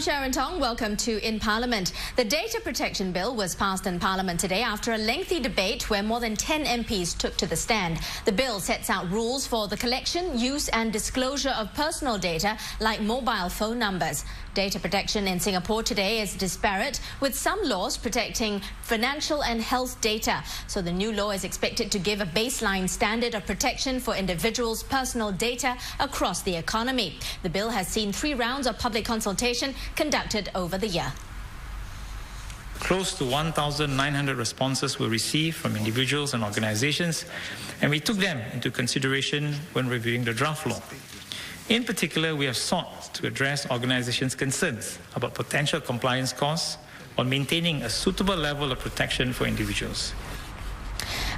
Sharon Tong. Welcome to In Parliament. The Data Protection Bill was passed in Parliament today after a lengthy debate where more than 10 MPs took to the stand. The bill sets out rules for the collection, use and disclosure of personal data like mobile phone numbers. Data protection in Singapore today is disparate, with some laws protecting financial and health data. So the new law is expected to give a baseline standard of protection for individuals' personal data across the economy. The bill has seen 3 rounds of public consultation conducted over the year. Close to 1,900 responses were received from individuals and organizations, and we took them into consideration when reviewing the draft law. In particular, we have sought to address organizations' concerns about potential compliance costs on maintaining a suitable level of protection for individuals.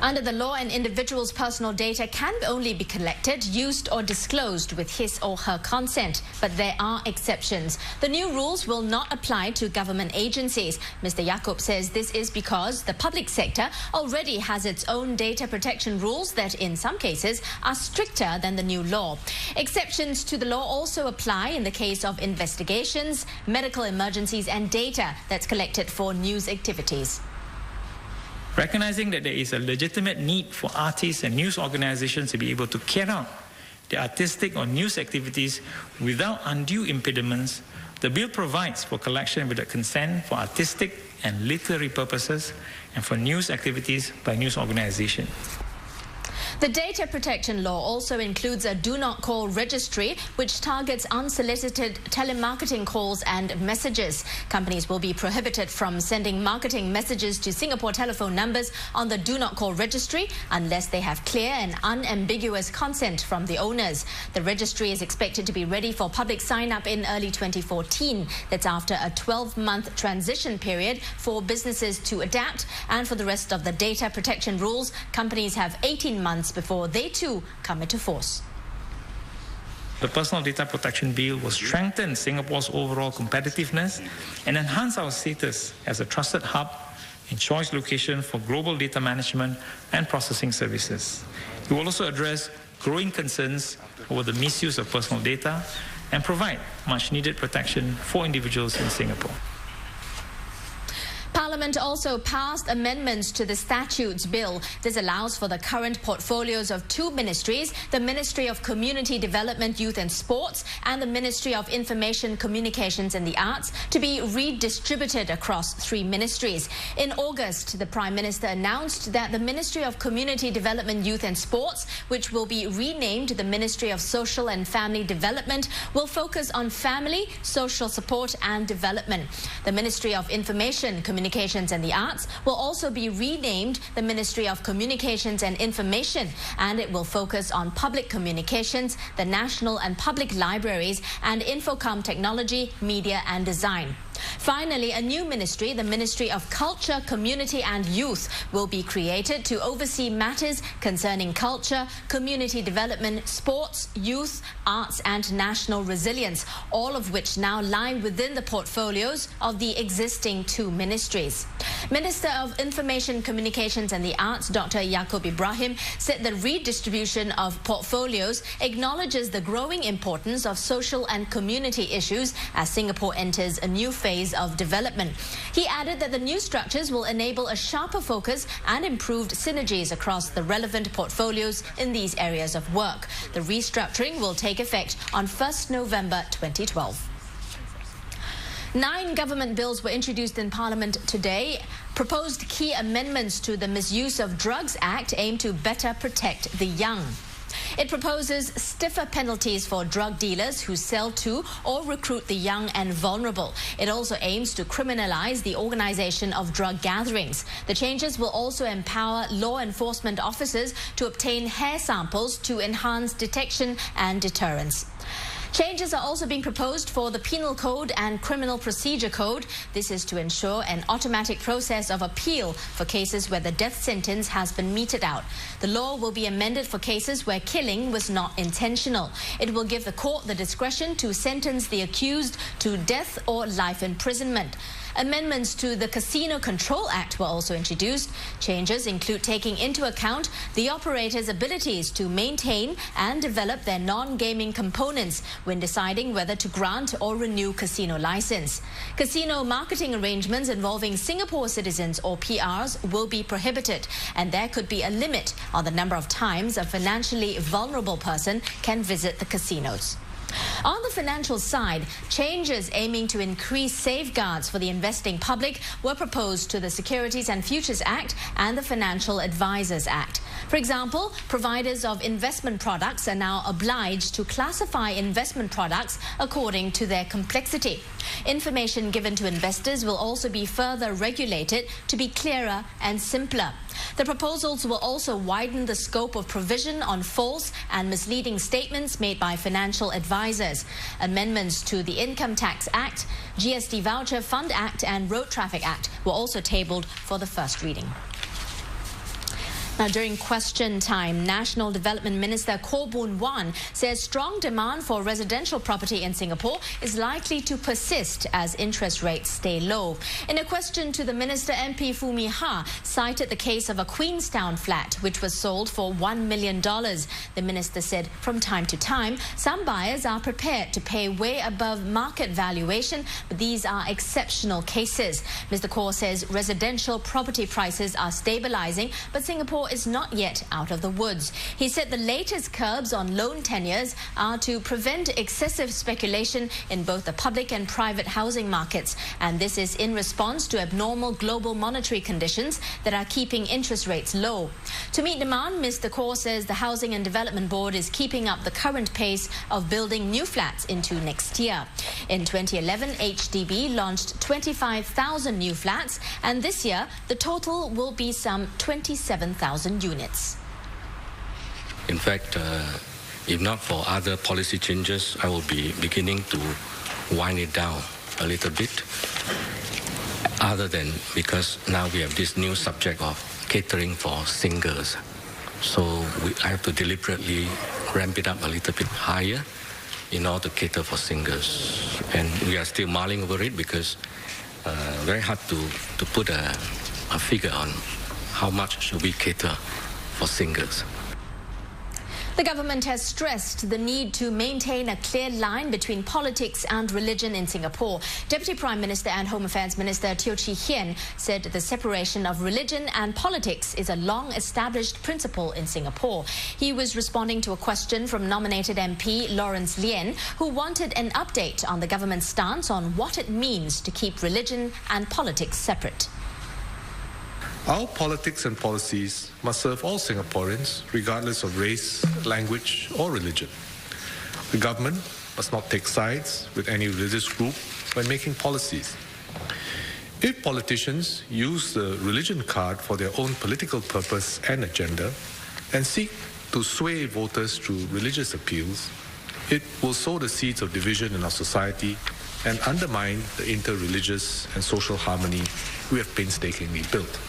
Under the law, an individual's personal data can only be collected, used or disclosed with his or her consent, but there are exceptions. The new rules will not apply to government agencies. Mr. Yaacob says this is because the public sector already has its own data protection rules that in some cases are stricter than the new law. Exceptions to the law also apply in the case of investigations, medical emergencies and data that's collected for news activities. Recognizing that there is a legitimate need for artists and news organizations to be able to carry out their artistic or news activities without undue impediments, the bill provides for collection without consent for artistic and literary purposes and for news activities by news organizations. The data protection law also includes a do not call registry which targets unsolicited telemarketing calls and messages. Companies will be prohibited from sending marketing messages to Singapore telephone numbers on the do not call registry unless they have clear and unambiguous consent from the owners. The registry is expected to be ready for public sign-up in early 2014. That's after a 12-month transition period for businesses to adapt, and for the rest of the data protection rules, companies have 18 months before they too come into force. The Personal Data Protection Bill will strengthen Singapore's overall competitiveness and enhance our status as a trusted hub and choice location for global data management and processing services. It will also address growing concerns over the misuse of personal data and provide much-needed protection for individuals in Singapore. Parliament also passed amendments to the Statutes Bill. This allows for the current portfolios of 2 ministries, the Ministry of Community Development, Youth and Sports and the Ministry of Information, Communications and the Arts, to be redistributed across 3 ministries. In August, the Prime Minister announced that the Ministry of Community Development, Youth and Sports, which will be renamed the Ministry of Social and Family Development, will focus on family, social support and development. The Ministry of Information, Communications and the Arts will also be renamed the Ministry of Communications and Information, and it will focus on public communications, the national and public libraries, and Infocom technology, media and design. Finally, a new ministry, the Ministry of Culture, Community and Youth, will be created to oversee matters concerning culture, community development, sports, youth, arts and national resilience, all of which now lie within the portfolios of the existing 2 ministries. Minister of Information, Communications and the Arts, Dr. Yaacob Ibrahim, said the redistribution of portfolios acknowledges the growing importance of social and community issues as Singapore enters a new phase of development. He added that the new structures will enable a sharper focus and improved synergies across the relevant portfolios in these areas of work. The restructuring will take effect on 1st November 2012. 9 government bills were introduced in Parliament today. Proposed key amendments to the Misuse of Drugs Act aim to better protect the young. It proposes stiffer penalties for drug dealers who sell to or recruit the young and vulnerable. It also aims to criminalize the organization of drug gatherings. The changes will also empower law enforcement officers to obtain hair samples to enhance detection and deterrence. Changes are also being proposed for the Penal Code and Criminal Procedure Code. This is to ensure an automatic process of appeal for cases where the death sentence has been meted out. The law will be amended for cases where killing was not intentional. It will give the court the discretion to sentence the accused to death or life imprisonment. Amendments to the Casino Control Act were also introduced. Changes include taking into account the operator's abilities to maintain and develop their non-gaming components when deciding whether to grant or renew casino license. Casino marketing arrangements involving Singapore citizens or PRs will be prohibited, and there could be a limit on the number of times a financially vulnerable person can visit the casinos. On the financial side, changes aiming to increase safeguards for the investing public were proposed to the Securities and Futures Act and the Financial Advisors Act. For example, providers of investment products are now obliged to classify investment products according to their complexity. Information given to investors will also be further regulated to be clearer and simpler. The proposals will also widen the scope of provision on false and misleading statements made by financial advisors. Amendments to the Income Tax Act, GST Voucher Fund Act and Road Traffic Act were also tabled for the first reading. Now, during question time, National Development Minister Koh Boon Wan says strong demand for residential property in Singapore is likely to persist as interest rates stay low. In a question to the minister, MP Foo Mee Ha cited the case of a Queenstown flat which was sold for $1 million. The minister said from time to time, some buyers are prepared to pay way above market valuation, but these are exceptional cases. Mr. Koh says residential property prices are stabilizing, but Singapore is not yet out of the woods. He said the latest curbs on loan tenures are to prevent excessive speculation in both the public and private housing markets, and this is in response to abnormal global monetary conditions that are keeping interest rates low. To meet demand, Mr. Koh says the Housing and Development Board is keeping up the current pace of building new flats into next year. In 2011, HDB launched 25,000 new flats, and this year the total will be some 27,000 units. In fact, if not for other policy changes, I will be beginning to wind it down a little bit. Other than because now we have this new subject of catering for singles. So I have to deliberately ramp it up a little bit higher in order to cater for singles. And we are still mulling over it because very hard to put a figure on how much should we cater for singles. The government has stressed the need to maintain a clear line between politics and religion in Singapore. Deputy Prime Minister and Home Affairs Minister Teo Chee Hean said the separation of religion and politics is a long-established principle in Singapore. He was responding to a question from nominated MP Lawrence Lien, who wanted an update on the government's stance on what it means to keep religion and politics separate. Our politics and policies must serve all Singaporeans, regardless of race, language, or religion. The government must not take sides with any religious group when making policies. If politicians use the religion card for their own political purpose and agenda and seek to sway voters through religious appeals, it will sow the seeds of division in our society and undermine the interreligious and social harmony we have painstakingly built.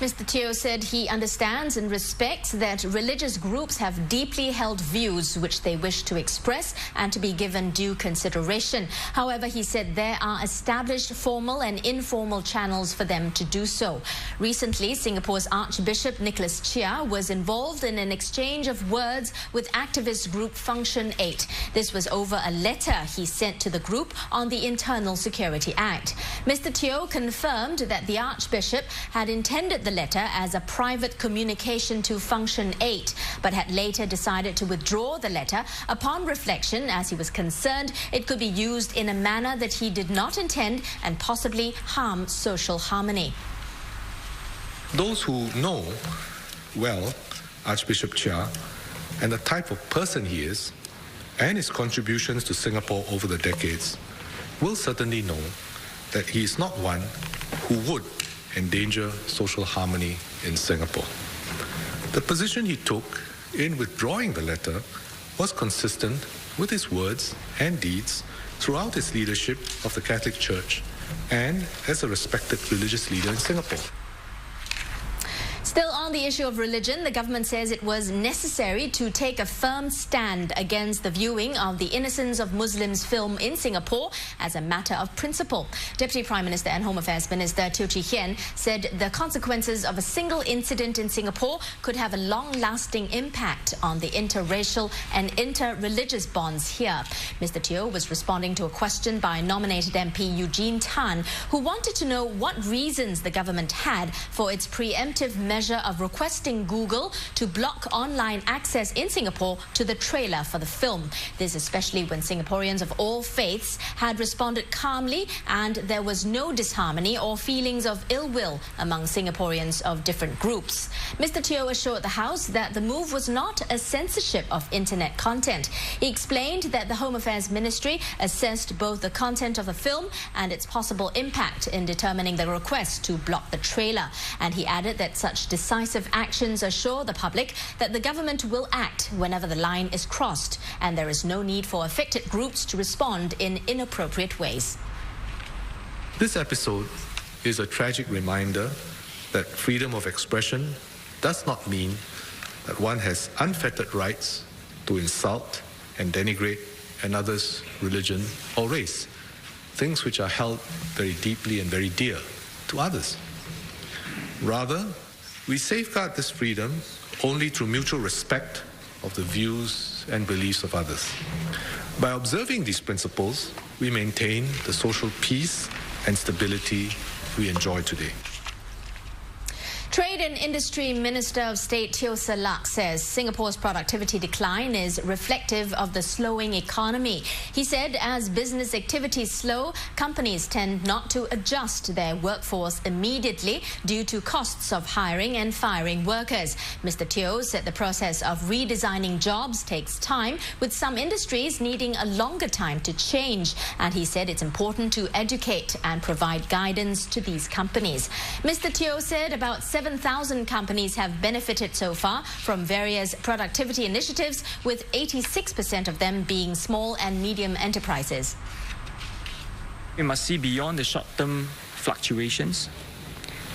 Mr. Teo said he understands and respects that religious groups have deeply held views which they wish to express and to be given due consideration. However, he said there are established formal and informal channels for them to do so. Recently, Singapore's Archbishop Nicholas Chia was involved in an exchange of words with activist group Function 8. This was over a letter he sent to the group on the Internal Security Act. Mr. Teo confirmed that the Archbishop had intended the letter as a private communication to Function 8, but had later decided to withdraw the letter upon reflection, as he was concerned it could be used in a manner that he did not intend and possibly harm social harmony. Those who know well Archbishop Chia and the type of person he is and his contributions to Singapore over the decades will certainly know that he is not one who would endanger social harmony in Singapore. The position he took in withdrawing the letter was consistent with his words and deeds throughout his leadership of the Catholic Church and as a respected religious leader in Singapore. Still on the issue of religion, the government says it was necessary to take a firm stand against the viewing of the Innocence of Muslims film in Singapore as a matter of principle. Deputy Prime Minister and Home Affairs Minister Teo Chee Hean said the consequences of a single incident in Singapore could have a long-lasting impact on the interracial and inter-religious bonds here. Mr. Teo was responding to a question by nominated MP Eugene Tan, who wanted to know what reasons the government had for its preemptive measure of requesting Google to block online access in Singapore to the trailer for the film. This especially when Singaporeans of all faiths had responded calmly and there was no disharmony or feelings of ill will among Singaporeans of different groups. Mr. Teo assured the House that the move was not a censorship of internet content. He explained that the Home Affairs Ministry assessed both the content of the film and its possible impact in determining the request to block the trailer. And he added that such decisive actions assure the public that the government will act whenever the line is crossed, and there is no need for affected groups to respond in inappropriate ways. This episode is a tragic reminder that freedom of expression does not mean that one has unfettered rights to insult and denigrate another's religion or race, things which are held very deeply and very dear to others. Rather, we safeguard this freedom only through mutual respect of the views and beliefs of others. By observing these principles, we maintain the social peace and stability we enjoy today. Trade and Industry Minister of State Teo Ser Luck says Singapore's productivity decline is reflective of the slowing economy. He said as business activities slow, companies tend not to adjust their workforce immediately due to costs of hiring and firing workers. Mr. Teo said the process of redesigning jobs takes time, with some industries needing a longer time to change. And he said it's important to educate and provide guidance to these companies. Mr. Teo said about 7,000 companies have benefited so far from various productivity initiatives, with 86% of them being small and medium enterprises. We must see beyond the short-term fluctuations,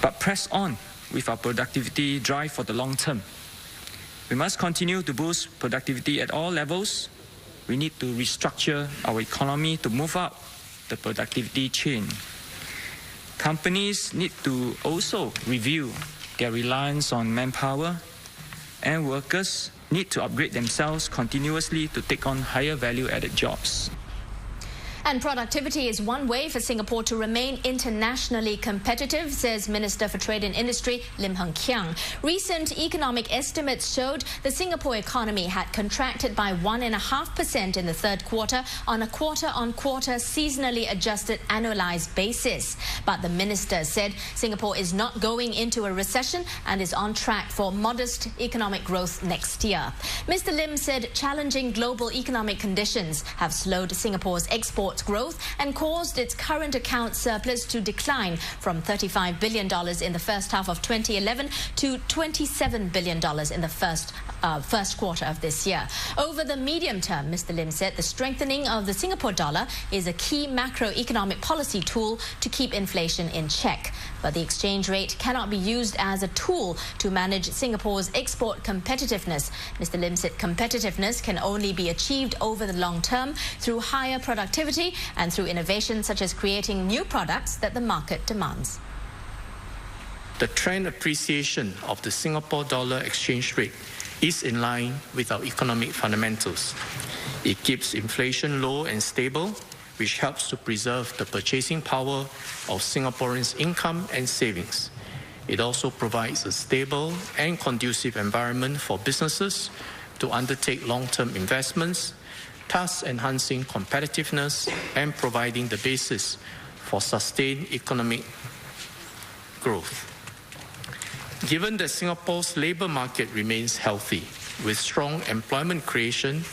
but press on with our productivity drive for the long term. We must continue to boost productivity at all levels. We need to restructure our economy to move up the productivity chain. Companies need to also review their reliance on manpower, and workers need to upgrade themselves continuously to take on higher value-added jobs. And productivity is one way for Singapore to remain internationally competitive, says Minister for Trade and Industry Lim Hng Kiang. Recent economic estimates showed the Singapore economy had contracted by 1.5% in the third quarter on a quarter-on-quarter seasonally adjusted annualized basis. But the minister said Singapore is not going into a recession and is on track for modest economic growth next year. Mr. Lim said challenging global economic conditions have slowed Singapore's export growth and caused its current account surplus to decline from $35 billion in the first half of 2011 to $27 billion in the first quarter of this year. Over the medium term, Mr. Lim said the strengthening of the Singapore dollar is a key macroeconomic policy tool to keep inflation in check. But the exchange rate cannot be used as a tool to manage Singapore's export competitiveness. Mr. Lim said competitiveness can only be achieved over the long term through higher productivity and through innovation such as creating new products that the market demands. The trend appreciation of the Singapore dollar exchange rate is in line with our economic fundamentals. It keeps inflation low and stable, which helps to preserve the purchasing power of Singaporeans' income and savings. It also provides a stable and conducive environment for businesses to undertake long-term investments, thus enhancing competitiveness and providing the basis for sustained economic growth. Given that Singapore's labour market remains healthy, with strong employment creation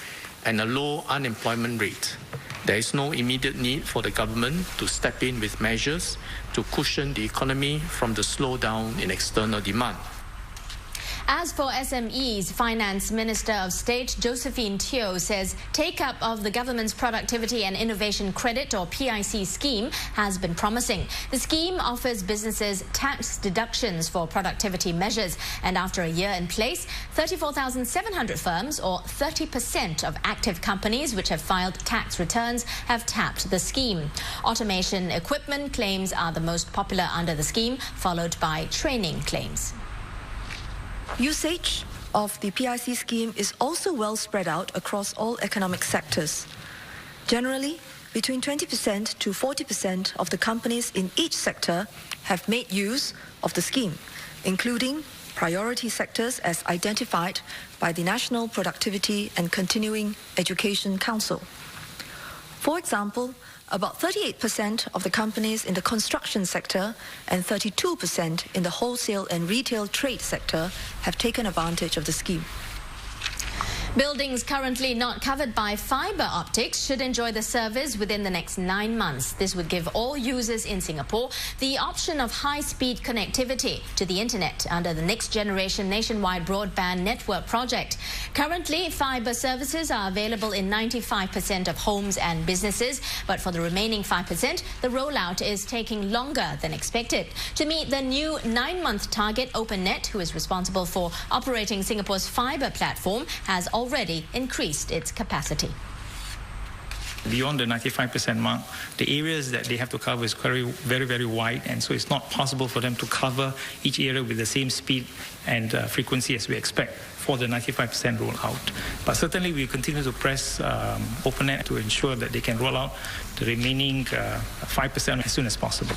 and a low unemployment rate, there is no immediate need for the government to step in with measures to cushion the economy from the slowdown in external demand. As for SMEs, Finance Minister of State Josephine Teo says take-up of the government's Productivity and Innovation Credit or PIC scheme has been promising. The scheme offers businesses tax deductions for productivity measures, and after a year in place, 34,700 firms or 30% of active companies which have filed tax returns have tapped the scheme. Automation equipment claims are the most popular under the scheme, followed by training claims. Usage of the PIC scheme is also well spread out across all economic sectors. Generally, between 20% to 40% of the companies in each sector have made use of the scheme, including priority sectors as identified by the National Productivity and Continuing Education Council. For example, about 38% of the companies in the construction sector and 32% in the wholesale and retail trade sector have taken advantage of the scheme. Buildings currently not covered by fibre optics should enjoy the service within the next 9 months. This would give all users in Singapore the option of high-speed connectivity to the internet under the Next Generation Nationwide Broadband Network project. Currently, fibre services are available in 95% of homes and businesses, but for the remaining 5%, the rollout is taking longer than expected. To meet the new 9-month target, OpenNet, who is responsible for operating Singapore's fibre platform, has already increased its capacity. Beyond the 95% mark, the areas that they have to cover is very wide, and so it's not possible for them to cover each area with the same speed and frequency as we expect for the 95% rollout. But certainly we continue to press OpenNet to ensure that they can roll out the remaining 5% as soon as possible.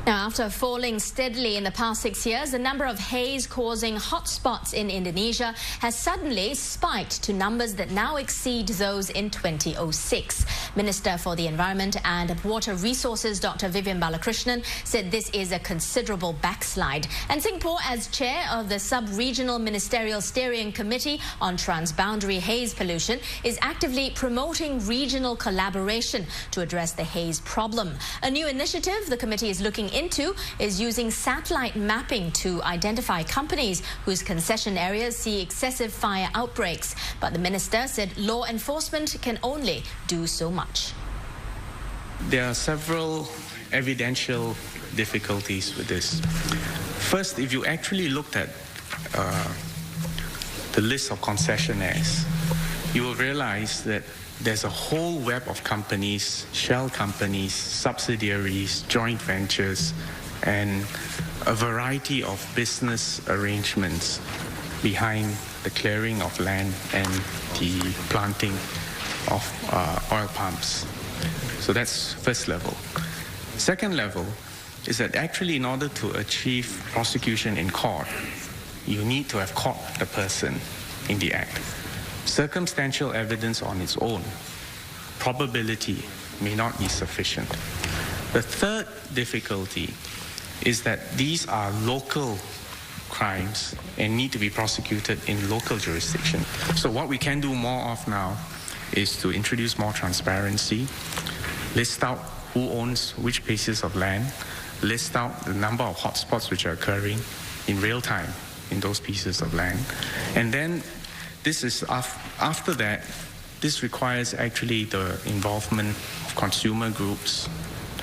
Now, after falling steadily in the past 6 years, the number of haze causing hotspots in Indonesia has suddenly spiked to numbers that now exceed those in 2006. Minister for the Environment and Water Resources, Dr. Vivian Balakrishnan, said this is a considerable backslide. And Singapore, as chair of the Sub-Regional Ministerial Steering Committee on Transboundary Haze Pollution, is actively promoting regional collaboration to address the haze problem. A new initiative the committee is looking into is using satellite mapping to identify companies whose concession areas see excessive fire outbreaks. But the minister said law enforcement can only do so much. There are several evidential difficulties with this. First, if you actually looked at the list of concessionaires, you will realize that there's a whole web of companies, shell companies, subsidiaries, joint ventures, and a variety of business arrangements behind the clearing of land and the planting of oil palms. So that's first level. Second level is that actually in order to achieve prosecution in court, you need to have caught the person in the act. Circumstantial evidence on its own, probability, may not be sufficient. The third difficulty is that these are local crimes and need to be prosecuted in local jurisdiction. So what we can do more of now is to introduce more transparency, list out who owns which pieces of land, list out the number of hotspots which are occurring in real time in those pieces of land, and then this is after that, this requires actually the involvement of consumer groups,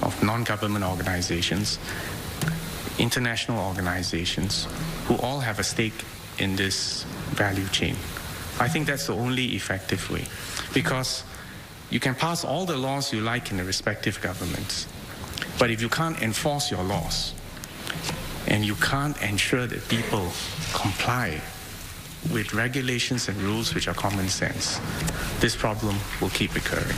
of non-government organizations, international organizations, who all have a stake in this value chain. I think that's the only effective way, because you can pass all the laws you like in the respective governments, but if you can't enforce your laws, and you can't ensure that people comply with regulations and rules which are common sense, this problem will keep recurring.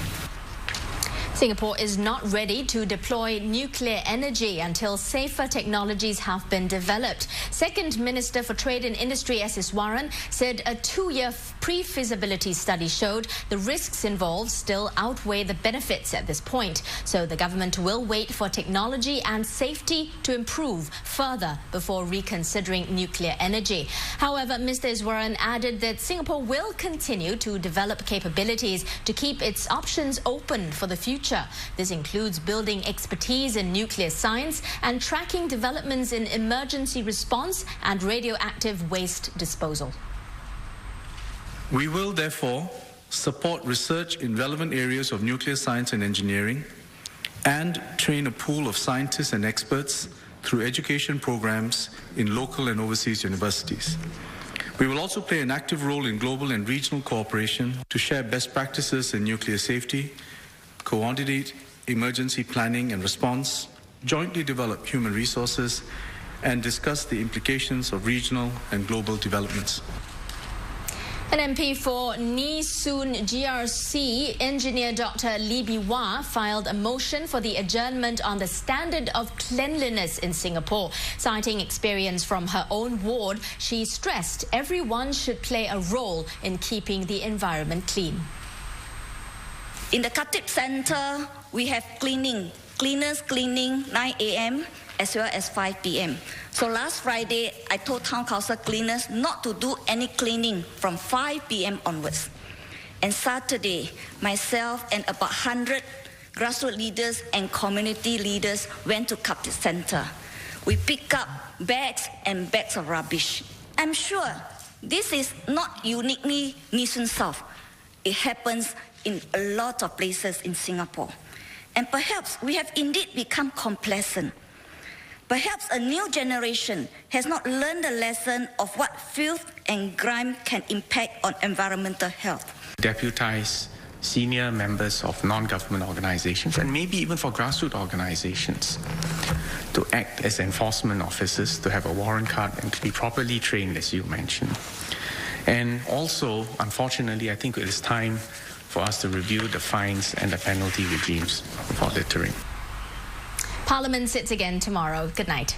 Singapore is not ready to deploy nuclear energy until safer technologies have been developed. Second Minister for Trade and Industry S. Iswaran said a 2-year pre-feasibility study showed the risks involved still outweigh the benefits at this point. So the government will wait for technology and safety to improve further before reconsidering nuclear energy. However, Mr. Iswaran added that Singapore will continue to develop capabilities to keep its options open for the future. future. This includes building expertise in nuclear science and tracking developments in emergency response and radioactive waste disposal. We will therefore support research in relevant areas of nuclear science and engineering and train a pool of scientists and experts through education programs in local and overseas universities. We will also play an active role in global and regional cooperation to share best practices in nuclear safety, coordinate emergency planning and response, jointly develop human resources, and discuss the implications of regional and global developments. An MP for Nee Soon GRC, engineer Dr. Lee Bee Wah, filed a motion for the adjournment on the standard of cleanliness in Singapore. Citing experience from her own ward, she stressed everyone should play a role in keeping the environment clean. In the Khatib Centre, we have cleaners cleaning 9 a.m. as well as 5 p.m. So last Friday, I told Town Council cleaners not to do any cleaning from 5 p.m. onwards. And Saturday, myself and about 100 grassroots leaders and community leaders went to Khatib Centre. We picked up bags and bags of rubbish. I'm sure this is not uniquely Nee Soon South. It happens in a lot of places in Singapore. And perhaps we have indeed become complacent. Perhaps a new generation has not learned the lesson of what filth and grime can impact on environmental health. Deputize senior members of non-government organizations and maybe even for grassroots organizations to act as enforcement officers, to have a warrant card and to be properly trained, as you mentioned. And also, unfortunately, I think it is time for us to review the fines and the penalty regimes for littering. Parliament sits again tomorrow. Good night.